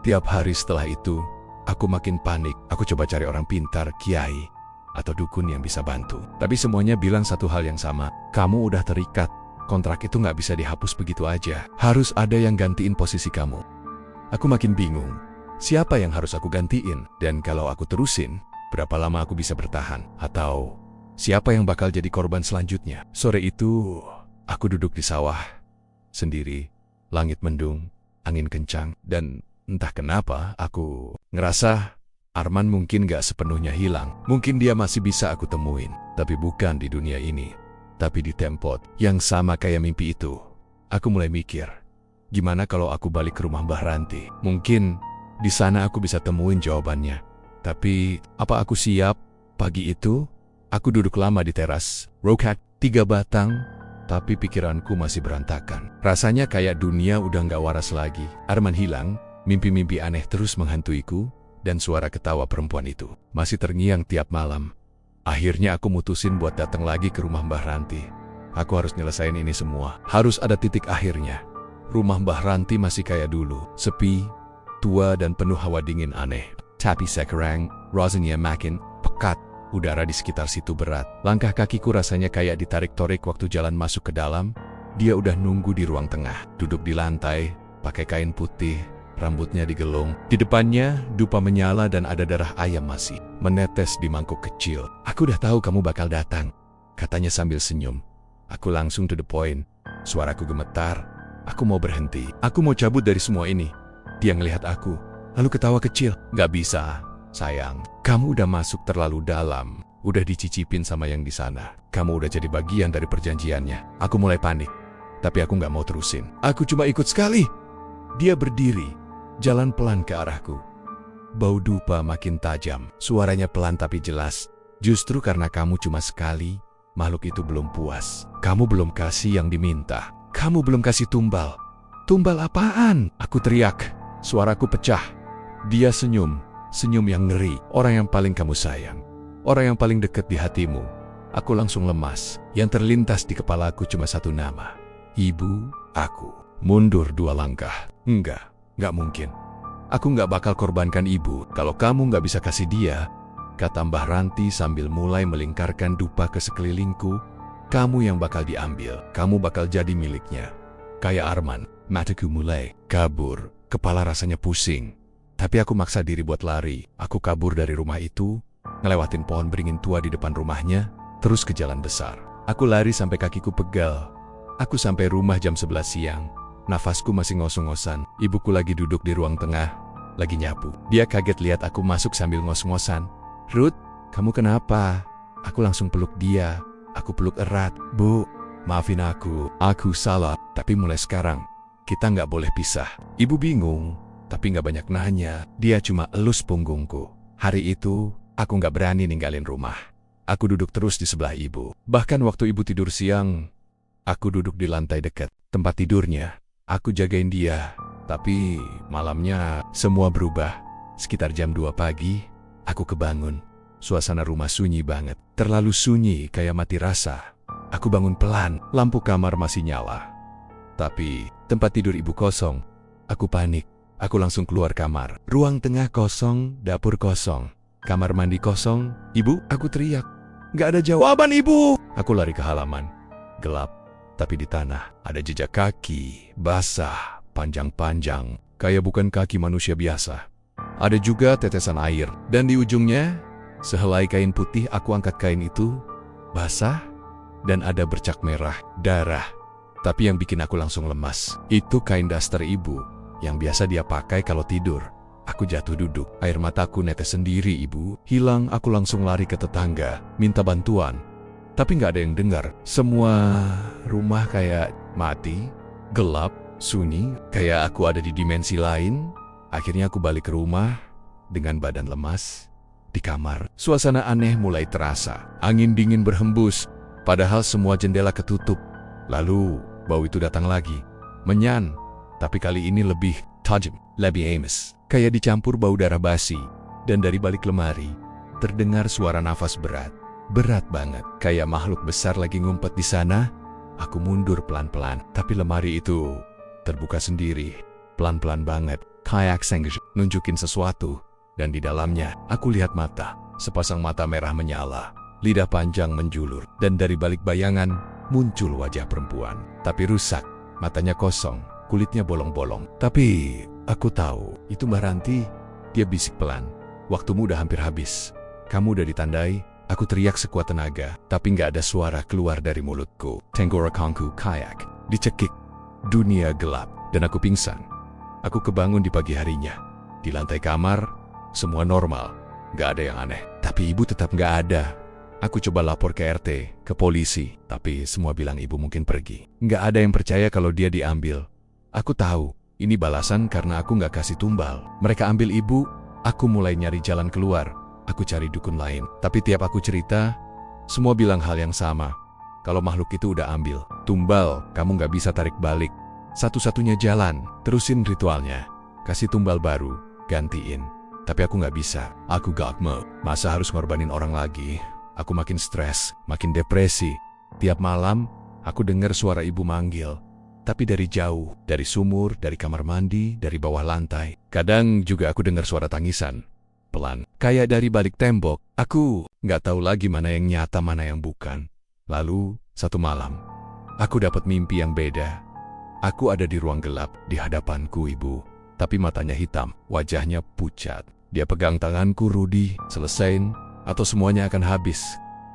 Tiap hari setelah itu, aku makin panik. Aku coba cari orang pintar, kiai, atau dukun yang bisa bantu. Tapi semuanya bilang satu hal yang sama. Kamu udah terikat. Kontrak itu nggak bisa dihapus begitu aja. Harus ada yang gantiin posisi kamu. Aku makin bingung. Siapa yang harus aku gantiin? Dan kalau aku terusin, berapa lama aku bisa bertahan? Atau siapa yang bakal jadi korban selanjutnya? Sore itu, aku duduk di sawah, sendiri, langit mendung, angin kencang, dan entah kenapa aku ngerasa Arman mungkin gak sepenuhnya hilang. Mungkin dia masih bisa aku temuin, tapi bukan di dunia ini, tapi di tempat yang sama kayak mimpi itu. Aku mulai mikir, gimana kalau aku balik ke rumah Mbah Ranti? Mungkin di sana aku bisa temuin jawabannya. Tapi apa aku siap? Pagi itu, aku duduk lama di teras, rokat 3 batang, tapi pikiranku masih berantakan. Rasanya kayak dunia udah gak waras lagi. Arman hilang, mimpi-mimpi aneh terus menghantuiku, dan suara ketawa perempuan itu masih terngiang tiap malam. Akhirnya aku mutusin buat datang lagi ke rumah Mbah Ranti. Aku harus nyelesain ini semua. Harus ada titik akhirnya. Rumah Mbah Ranti masih kayak dulu, sepi, tua dan penuh hawa dingin aneh. Tapi sekarang, rasanya makin pekat. Udara di sekitar situ berat. Langkah kakiku rasanya kayak ditarik-torik waktu jalan masuk ke dalam. Dia udah nunggu di ruang tengah, duduk di lantai, pakai kain putih, rambutnya digelung. Di depannya, dupa menyala dan ada darah ayam masih menetes di mangkuk kecil. Aku udah tahu kamu bakal datang, katanya sambil senyum. Aku langsung to the point. Suaraku gemetar. Aku mau berhenti. Aku mau cabut dari semua ini. Dia ngelihat aku, lalu ketawa kecil. Gak bisa, sayang. Kamu udah masuk terlalu dalam. Udah dicicipin sama yang di sana. Kamu udah jadi bagian dari perjanjiannya. Aku mulai panik. Tapi aku gak mau terusin. Aku cuma ikut sekali. Dia berdiri, jalan pelan ke arahku. Bau dupa makin tajam. Suaranya pelan tapi jelas. Justru karena kamu cuma sekali, makhluk itu belum puas. Kamu belum kasih yang diminta. Kamu belum kasih tumbal. Tumbal apaan? Aku teriak. Suaraku pecah. Dia senyum. Senyum yang ngeri. Orang yang paling kamu sayang. Orang yang paling dekat di hatimu. Aku langsung lemas. Yang terlintas di kepalaku cuma satu nama. Ibu, aku. Mundur 2 langkah. Enggak mungkin. Aku nggak bakal korbankan ibu. Kalau kamu nggak bisa kasih dia, kata Mbah Ranti sambil mulai melingkarkan dupa ke sekelilingku, kamu yang bakal diambil. Kamu bakal jadi miliknya. Kayak Arman, mataku mulai kabur. Kepala rasanya pusing. Tapi aku maksa diri buat lari. Aku kabur dari rumah itu, ngelewatin pohon beringin tua di depan rumahnya, terus ke jalan besar. Aku lari sampai kakiku pegal. Aku sampai rumah jam 11 siang. Nafasku masih ngos-ngosan. Ibuku lagi duduk di ruang tengah, lagi nyapu. Dia kaget lihat aku masuk sambil ngos-ngosan. Ruth, kamu kenapa? Aku langsung peluk dia. Aku peluk erat. Bu, Maafin aku salah, tapi mulai sekarang, kita nggak boleh pisah. Ibu bingung, tapi nggak banyak nanya, dia cuma elus punggungku. Hari itu, aku nggak berani ninggalin rumah. Aku duduk terus di sebelah ibu. Bahkan waktu ibu tidur siang, aku duduk di lantai dekat tempat tidurnya. Aku jagain dia, tapi malamnya semua berubah. Sekitar jam 2 pagi, aku kebangun. Suasana rumah sunyi banget, terlalu sunyi kayak mati rasa. Aku bangun pelan, lampu kamar masih nyala. Tapi tempat tidur ibu kosong. Aku panik, aku langsung keluar kamar. Ruang tengah kosong, dapur kosong, kamar mandi kosong. Ibu, aku teriak. Gak ada jawaban, ibu. Aku lari ke halaman. Gelap, tapi di tanah ada jejak kaki, basah, panjang-panjang, kayak bukan kaki manusia biasa. Ada juga tetesan air, dan di ujungnya, sehelai kain putih. Aku angkat kain itu, basah, dan ada bercak merah, darah. Tapi yang bikin aku langsung lemas, itu kain daster ibu, yang biasa dia pakai kalau tidur. Aku jatuh duduk, air mataku netes sendiri, ibu hilang. Aku langsung lari ke tetangga, minta bantuan. Tapi nggak ada yang dengar. Semua rumah kayak mati, gelap, sunyi, kayak aku ada di dimensi lain. Akhirnya aku balik ke rumah, dengan badan lemas. Di kamar, suasana aneh mulai terasa. Angin dingin berhembus, padahal semua jendela ketutup. Lalu, bau itu datang lagi. Menyan, tapi kali ini lebih tajam, lebih amis. Kayak dicampur bau darah basi. Dan dari balik lemari, terdengar suara nafas berat. Berat banget, kayak makhluk besar lagi ngumpet di sana. Aku mundur pelan-pelan, tapi lemari itu terbuka sendiri. Pelan-pelan banget, kayak sengaja nunjukin sesuatu. Dan di dalamnya, aku lihat mata. Sepasang mata merah menyala, lidah panjang menjulur. Dan dari balik bayangan, muncul wajah perempuan. Tapi rusak, matanya kosong, kulitnya bolong-bolong. Tapi aku tahu, itu Mbak Ranti. Dia bisik pelan. Waktumu udah hampir habis. Kamu udah ditandai. Aku teriak sekuat tenaga, tapi nggak ada suara keluar dari mulutku. Tenggorokanku kayak dicekik. Dunia gelap, dan aku pingsan. Aku kebangun di pagi harinya. Di lantai kamar, semua normal. Nggak ada yang aneh. Tapi ibu tetap nggak ada. Aku coba lapor ke RT, ke polisi, tapi semua bilang ibu mungkin pergi. Nggak ada yang percaya kalau dia diambil. Aku tahu, ini balasan karena aku nggak kasih tumbal. Mereka ambil ibu, aku mulai nyari jalan keluar. Aku cari dukun lain. Tapi tiap aku cerita, semua bilang hal yang sama. Kalau makhluk itu udah ambil tumbal, kamu nggak bisa tarik balik. Satu-satunya jalan, terusin ritualnya. Kasih tumbal baru, gantiin. Tapi aku nggak bisa. Aku gak mau. Masa harus ngorbanin orang lagi? Aku makin stres, makin depresi. Tiap malam, aku dengar suara ibu manggil. Tapi dari jauh, dari sumur, dari kamar mandi, dari bawah lantai. Kadang juga aku dengar suara tangisan. Pelan, kayak dari balik tembok. Aku nggak tahu lagi mana yang nyata, mana yang bukan. Lalu, satu malam, aku dapat mimpi yang beda. Aku ada di ruang gelap, di hadapanku ibu. Tapi matanya hitam, wajahnya pucat. Dia pegang tanganku, Rudy, selesain, atau semuanya akan habis.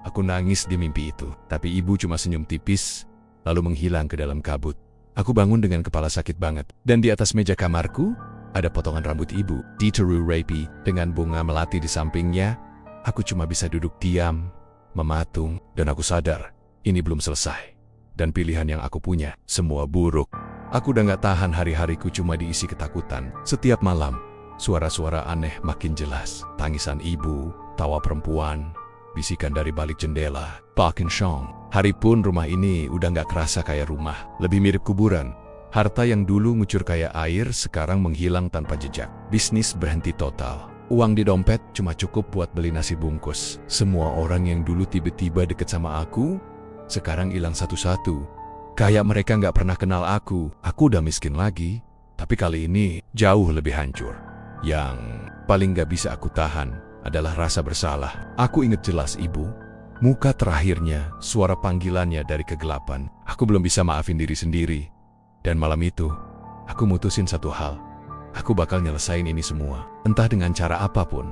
Aku nangis di mimpi itu, tapi ibu cuma senyum tipis, lalu menghilang ke dalam kabut. Aku bangun dengan kepala sakit banget, dan di atas meja kamarku, ada potongan rambut ibu, diteru rapi, dengan bunga melati di sampingnya. Aku cuma bisa duduk diam, mematung, dan aku sadar, ini belum selesai. Dan pilihan yang aku punya, semua buruk. Aku udah gak tahan, hari-hariku cuma diisi ketakutan. Setiap malam, suara-suara aneh makin jelas. Tangisan ibu, tawa perempuan, bisikan dari balik jendela. Park and Shong. Hari pun rumah ini udah gak kerasa kayak rumah, lebih mirip kuburan. Harta yang dulu ngucur kayak air sekarang menghilang tanpa jejak. Bisnis berhenti total. Uang di dompet cuma cukup buat beli nasi bungkus. Semua orang yang dulu tiba-tiba deket sama aku, sekarang hilang satu-satu. Kayak mereka nggak pernah kenal aku. Aku udah miskin lagi, tapi kali ini jauh lebih hancur. Yang paling nggak bisa aku tahan adalah rasa bersalah. Aku inget jelas ibu. Muka terakhirnya, suara panggilannya dari kegelapan. Aku belum bisa maafin diri sendiri. Dan malam itu, aku mutusin satu hal. Aku bakal nyelesain ini semua, entah dengan cara apapun.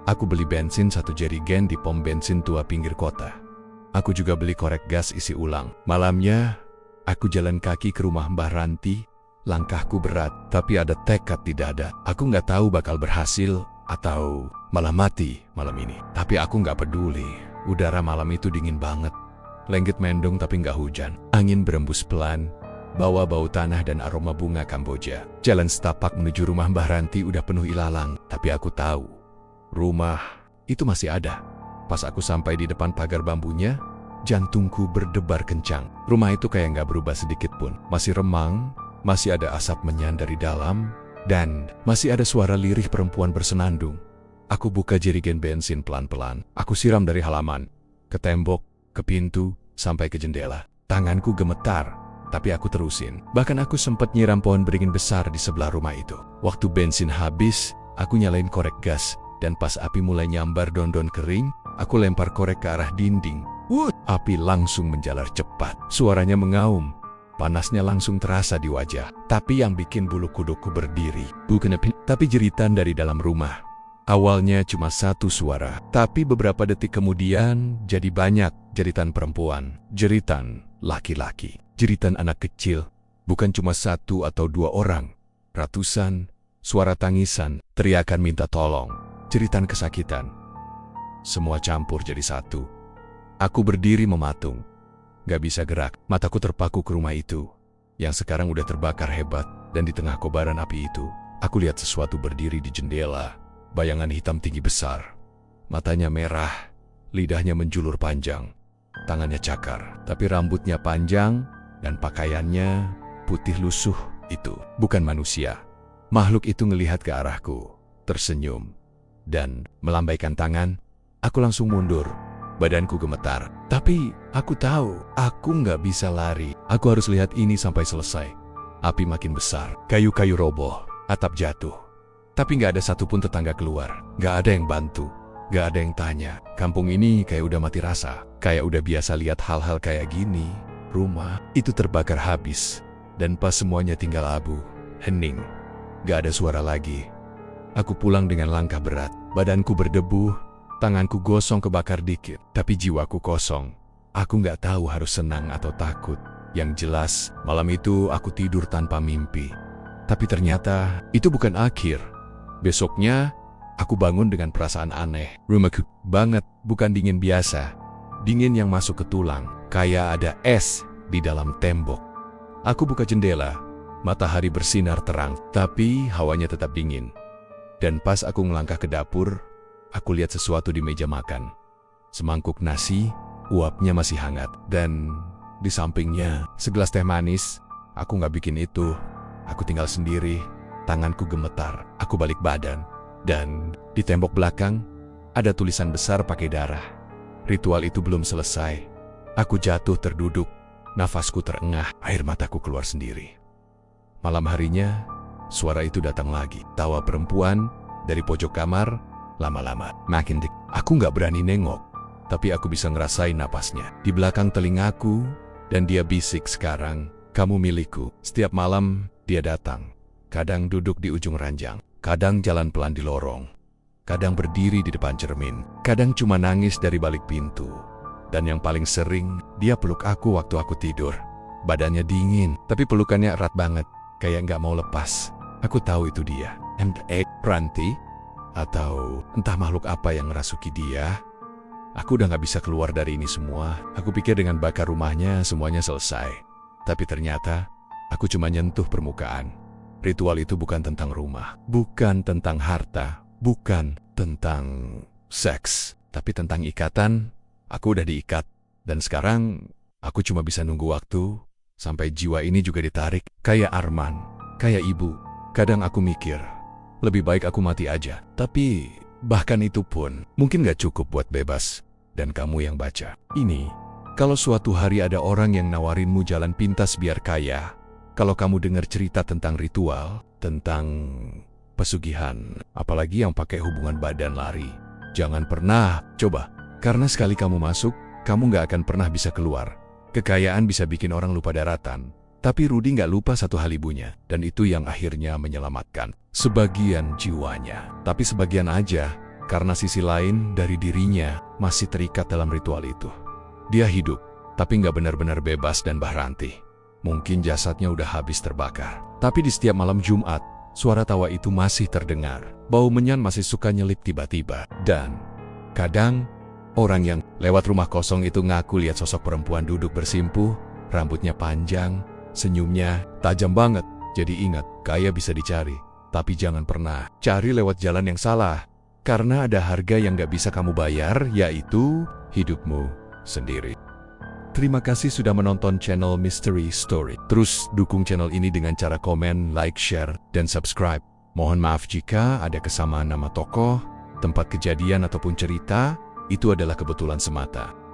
Aku beli bensin 1 jerigen di pom bensin tua pinggir kota. Aku juga beli korek gas isi ulang. Malamnya, aku jalan kaki ke rumah Mbah Ranti. Langkahku berat, tapi ada tekad di dada. Aku nggak tahu bakal berhasil atau malah mati malam ini. Tapi aku nggak peduli. Udara malam itu dingin banget. Langit mendung tapi nggak hujan. Angin berembus pelan, bawa bau tanah dan aroma bunga Kamboja. Jalan setapak menuju rumah Mbah Ranti udah penuh ilalang, tapi aku tahu rumah itu masih ada. Pas aku sampai di depan pagar bambunya, jantungku berdebar kencang. Rumah itu kayak nggak berubah sedikit pun. Masih remang, masih ada asap menyan dari dalam, dan masih ada suara lirih perempuan bersenandung. Aku buka jerigen bensin pelan-pelan. Aku siram dari halaman, ke tembok, ke pintu, sampai ke jendela. Tanganku gemetar, tapi aku terusin. Bahkan aku sempat nyiram pohon beringin besar di sebelah rumah itu. Waktu bensin habis, aku nyalain korek gas, dan pas api mulai nyambar daun-daun kering, aku lempar korek ke arah dinding. Api langsung menjalar cepat. Suaranya mengaum. Panasnya langsung terasa di wajah. Tapi yang bikin bulu kuduku berdiri bukan api, tapi jeritan dari dalam rumah. Awalnya cuma satu suara, tapi beberapa detik kemudian jadi banyak jeritan perempuan, jeritan laki-laki, jeritan anak kecil. Bukan cuma satu atau dua orang, ratusan, suara tangisan, teriakan minta tolong, jeritan kesakitan. Semua campur jadi satu. Aku berdiri mematung, gak bisa gerak. Mataku terpaku ke rumah itu, yang sekarang udah terbakar hebat. Dan di tengah kobaran api itu, aku lihat sesuatu berdiri di jendela. Bayangan hitam tinggi besar. Matanya merah, lidahnya menjulur panjang. Tangannya cakar, tapi rambutnya panjang dan pakaiannya putih lusuh. Itu bukan manusia. Makhluk itu ngelihat ke arahku, tersenyum, dan melambaikan tangan. Aku langsung mundur. Badanku gemetar. Tapi aku tahu, aku nggak bisa lari. Aku harus lihat ini sampai selesai. Api makin besar, kayu-kayu roboh, atap jatuh. Tapi nggak ada satupun tetangga keluar. Nggak ada yang bantu, nggak ada yang tanya. Kampung ini kayak udah mati rasa. Kayak udah biasa lihat hal-hal kayak gini. Rumah itu terbakar habis. Dan pas semuanya tinggal abu, hening. Nggak ada suara lagi. Aku pulang dengan langkah berat. Badanku berdebu, tanganku gosong kebakar dikit. Tapi jiwaku kosong. Aku nggak tahu harus senang atau takut. Yang jelas, malam itu aku tidur tanpa mimpi. Tapi ternyata itu bukan akhir. Besoknya, aku bangun dengan perasaan aneh. Rumahku banget, bukan dingin biasa. Dingin yang masuk ke tulang, kayak ada es di dalam tembok. Aku buka jendela, matahari bersinar terang, tapi hawanya tetap dingin. Dan pas aku melangkah ke dapur, aku lihat sesuatu di meja makan. Semangkuk nasi, uapnya masih hangat. Dan di sampingnya, segelas teh manis. Aku nggak bikin itu, aku tinggal sendiri. Tanganku gemetar, aku balik badan. Dan di tembok belakang, ada tulisan besar pakai darah. Ritual itu belum selesai. Aku jatuh terduduk, nafasku terengah, air mataku keluar sendiri. Malam harinya, suara itu datang lagi. Tawa perempuan dari pojok kamar, lama-lama makin dekat. Aku nggak berani nengok, tapi aku bisa ngerasain napasnya di belakang telingaku. Dan dia bisik, sekarang kamu milikku. Setiap malam, dia datang. Kadang duduk di ujung ranjang, kadang jalan pelan di lorong, kadang berdiri di depan cermin, kadang cuma nangis dari balik pintu. Dan yang paling sering, dia peluk aku waktu aku tidur. Badannya dingin, tapi pelukannya erat banget, kayak nggak mau lepas. Aku tahu itu dia. Ranti? Atau entah makhluk apa yang ngerasuki dia. Aku udah nggak bisa keluar dari ini semua. Aku pikir dengan bakar rumahnya semuanya selesai. Tapi ternyata, aku cuma nyentuh permukaan. Ritual itu bukan tentang rumah, bukan tentang harta, bukan tentang seks, tapi tentang ikatan. Aku udah diikat, dan sekarang aku cuma bisa nunggu waktu sampai jiwa ini juga ditarik. Kayak Arman, kayak ibu. Kadang aku mikir, lebih baik aku mati aja. Tapi bahkan itu pun mungkin gak cukup buat bebas. Dan kamu yang baca ini, kalau suatu hari ada orang yang nawarinmu jalan pintas biar kaya, kalau kamu dengar cerita tentang ritual, tentang pesugihan, apalagi yang pakai hubungan badan lari, jangan pernah coba. Karena sekali kamu masuk, kamu nggak akan pernah bisa keluar. Kekayaan bisa bikin orang lupa daratan, tapi Rudy nggak lupa satu hal ibunya, dan itu yang akhirnya menyelamatkan sebagian jiwanya. Tapi sebagian aja, karena sisi lain dari dirinya masih terikat dalam ritual itu. Dia hidup, tapi nggak benar-benar bebas dan Ranti. Mungkin jasadnya udah habis terbakar. Tapi di setiap malam Jumat, suara tawa itu masih terdengar. Bau menyan masih suka nyelip tiba-tiba. Dan kadang, Orang yang lewat rumah kosong itu ngaku lihat sosok perempuan duduk bersimpuh, rambutnya panjang, senyumnya tajam banget. Jadi ingat, kaya bisa dicari, tapi jangan pernah cari lewat jalan yang salah. Karena ada harga yang gak bisa kamu bayar, yaitu hidupmu sendiri. Terima kasih sudah menonton channel Mystery Story. Terus dukung channel ini dengan cara komen, like, share, dan subscribe. Mohon maaf jika ada kesamaan nama tokoh, tempat kejadian ataupun cerita, itu adalah kebetulan semata.